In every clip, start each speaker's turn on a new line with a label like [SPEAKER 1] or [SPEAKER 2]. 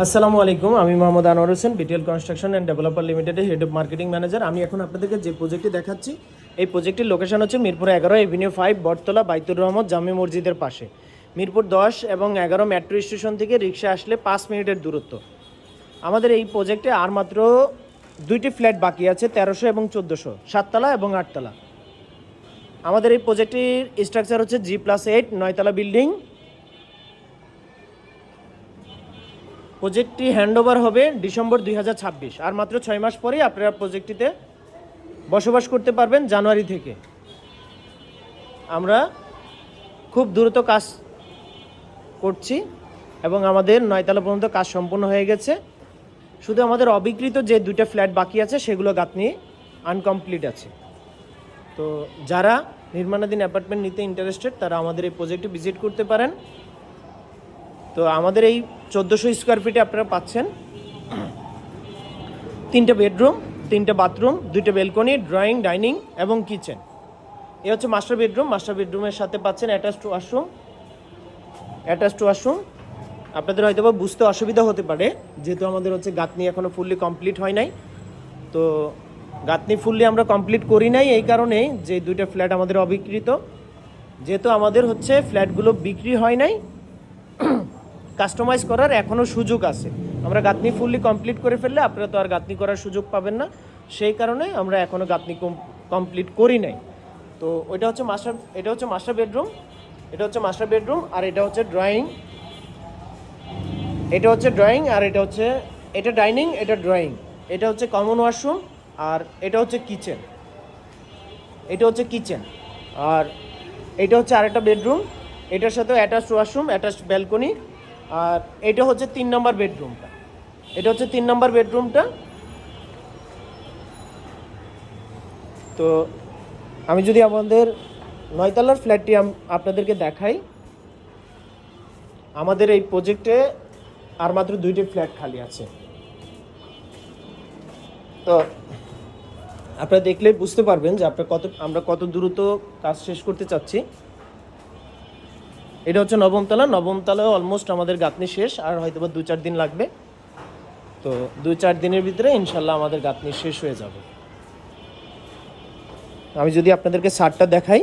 [SPEAKER 1] আসসালামু আলাইকুম, আমি Mohammad Anwar Hossain, BTL construction and developer লিমিটেডের হেড অফ মার্কেটিং ম্যানেজার। আমি এখন আপনাদেরকে যে প্রজেক্টটি দেখাচ্ছি, এই প্রজেক্টের লোকেশন হচ্ছে মিরপুর 11 এভিনিউ 5 বটতলা বাইতুর রহমত জামে মসজিদের পাশে। মিরপুর 10 এবং 11 মেট্রো স্টেশন থেকে রিক্সা আসলে 5 মিনিটের দূরত্ব। আমাদের এই প্রজেক্টে আর মাত্র 2টি ফ্ল্যাট বাকি আছে, 1300 এবং 1400, 7তলা এবং 8তলা। আমাদের এই প্রজেক্টটির স্ট্রাকচার হচ্ছে G+8 9তলা বিল্ডিং। প্রজেক্টটি হ্যান্ডওভার হবে ডিসেম্বর 2026। আর মাত্র 6 মাস পরেই আপনারা প্রজেক্টটিতে বসবাস করতে পারবেন জানুয়ারি থেকে। আমরা খুব দ্রুত কাজ করছি এবং আমাদের 9তলা পর্যন্ত কাজ সম্পূর্ণ হয়ে গেছে। শুধু আমাদের অবিকৃত যে 2টা ফ্ল্যাট বাকি আছে সেগুলো গাঁথনি আনকমপ্লিট আছে। তো যারা নির্মাণাধীন অ্যাপার্টমেন্ট নিতে ইন্টারেস্টেড তারা আমাদের এই প্রজেক্টে ভিজিট করতে পারেন। তো আমাদের এই 1400 স্কোয়ার ফিটে আপনারা পাচ্ছেন 3টে বেডরুম, 3টে বাথরুম, 2টে বেলকনি, ড্রয়িং, ডাইনিং এবং কিচেন। এ হচ্ছে মাস্টার বেডরুম। মাস্টার বেডরুমের সাথে পাচ্ছেন অ্যাটাচড ওয়াশরুম। আপনাদের হয়তো বা বুঝতে অসুবিধা হতে পারে, যেহেতু আমাদের হচ্ছে গাঁথনি এখনও ফুললি কমপ্লিট হয় নাই। তো গাঁথনি ফুললি আমরা কমপ্লিট করি নাই এই কারণে যে 2টা ফ্ল্যাট আমাদের অবিকৃত। যেহেতু আমাদের হচ্ছে ফ্ল্যাটগুলো বিক্রি হয় নাই, কাস্টমাইজ করার এখনও সুযোগ আছে। আমরা গাঁথনি ফুললি কমপ্লিট করে ফেললে আপনারা তো আর গাঁথনি করার সুযোগ পাবেন না, সেই কারণে আমরা এখনও গাঁথনি কমপ্লিট করি নাই। তো এটা হচ্ছে মাস্টার বেডরুম, আর এটা হচ্ছে ড্রয়িং, আর এটা ডাইনিং, এটা ড্রয়িং, এটা হচ্ছে কমন ওয়াশরুম, আর এটা হচ্ছে কিচেন, আর এটা হচ্ছে আরেকটা বেডরুম, এটার সাথে অ্যাটাচড ওয়াশরুম, অ্যাটাচড ব্যালকনি। আর এটা হচ্ছে 3 নম্বর বেডরুমটা। তো আমি যদি আমাদের 9তলার ফ্ল্যাটটি আপনাদেরকে দেখাই, আমাদের এই প্রজেক্টে আর মাত্র 2টি ফ্ল্যাট খালি আছে। তো আপনারা দেখলেই বুঝতে পারবেন যে আমরা কত দ্রুত কাজ শেষ করতে চাচ্ছি। এটা হচ্ছে নবমতলায় অলমোস্ট আমাদের গাঁথনি শেষ, আর হয়তো বা 2-4 দিন লাগবে। তো 2-4 দিনের ভিতরে ইনশাল্লাহ আমাদের গাঁথনি শেষ হয়ে যাবে। আমি যদি আপনাদেরকে ছাদটা দেখাই,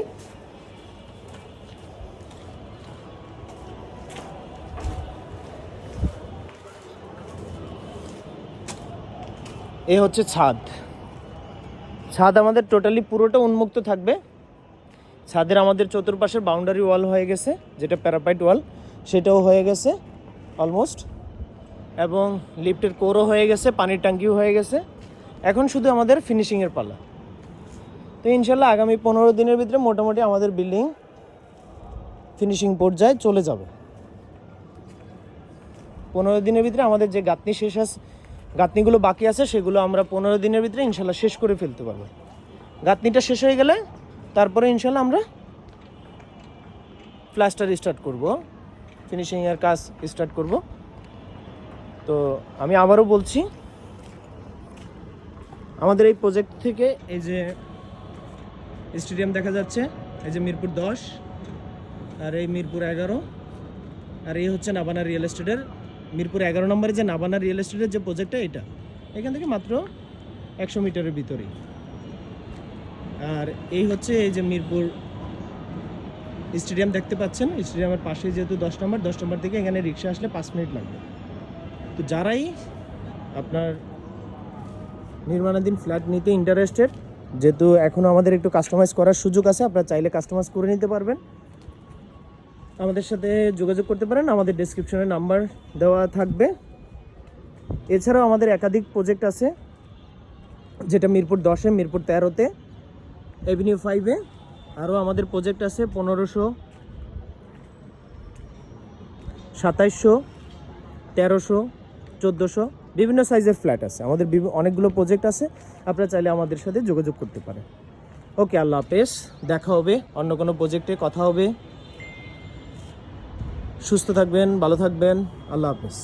[SPEAKER 1] এ হচ্ছে ছাদ আমাদের টোটালি পুরোটা উন্মুক্ত থাকবে। ছাদের আমাদের চতুর্পাশের বাউন্ডারি ওয়াল হয়ে গেছে, যেটা প্যারাপাইট ওয়াল, সেটাও হয়ে গেছে অলমোস্ট, এবং লিফটের কোরও হয়ে গেছে, পানির ট্যাঙ্কিও হয়ে গেছে। এখন শুধু আমাদের ফিনিশিংয়ের পালা। তো ইনশাল্লাহ আগামী 15 দিনের ভিতরে মোটামুটি আমাদের বিল্ডিং ফিনিশিং পর্যায়ে চলে যাবে। 15 দিনের ভিতরে আমাদের যে গাঁথনিগুলো বাকি আছে সেগুলো আমরা 15 দিনের ভিতরে ইনশাল্লাহ শেষ করে ফেলতে পারবো। গাঁথনিটা শেষ হয়ে গেলে তারপরে ইনশাল্লাহ আমরা প্লাস্টার স্টার্ট করব, ফিনিশিংয়ের কাজ স্টার্ট করব। তো আমি আবারও বলছি, আমাদের এই প্রজেক্ট থেকে এই যে স্টেডিয়াম দেখা যাচ্ছে, এই যে মিরপুর 10, আর এই মিরপুর 11, আর এই হচ্ছে নাবানা রিয়েল এস্টেটের মিরপুর 11 নম্বরে যে নাবানা রিয়েল এস্টেটের যে প্রজেক্টটা, এটা এখান থেকে মাত্র 100 মিটারের ভিতরেই। আর এই হচ্ছে এই যে মিরপুর স্টেডিয়াম দেখতে পাচ্ছেন, স্টেডিয়ামের পাশে যেহেতু 10 নম্বর থেকে এখানে রিক্সা আসলে 5 মিনিট লাগবে। তো যারাই আপনার নির্মাণাধীন ফ্ল্যাট নিতে ইন্টারেস্টেড, যেহেতু এখনও আমাদের একটু কাস্টমাইজ করার সুযোগ আছে, আপনারা চাইলে কাস্টমাইজ করে নিতে পারবেন, আমাদের সাথে যোগাযোগ করতে পারেন। আমাদের ডেসক্রিপশনে নাম্বার দেওয়া থাকবে। এছাড়াও আমাদের একাধিক প্রজেক্ট আছে, যেটা মিরপুর 10-এ, মিরপুর 13-তে, এভিনিউ 5-এ। আরও আমাদের প্রজেক্ট আছে 1500, 2700, 1300, 1400, বিভিন্ন সাইজের ফ্ল্যাট আছে আমাদের, অনেকগুলো প্রজেক্ট আছে। আপনারা চাইলে আমাদের সাথে যোগাযোগ করতে পারেন। ওকে, আল্লাহ হাফেজ, দেখা হবে অন্য কোনো প্রজেক্টে, কথা হবে। সুস্থ থাকবেন, ভালো থাকবেন, আল্লাহ হাফেজ।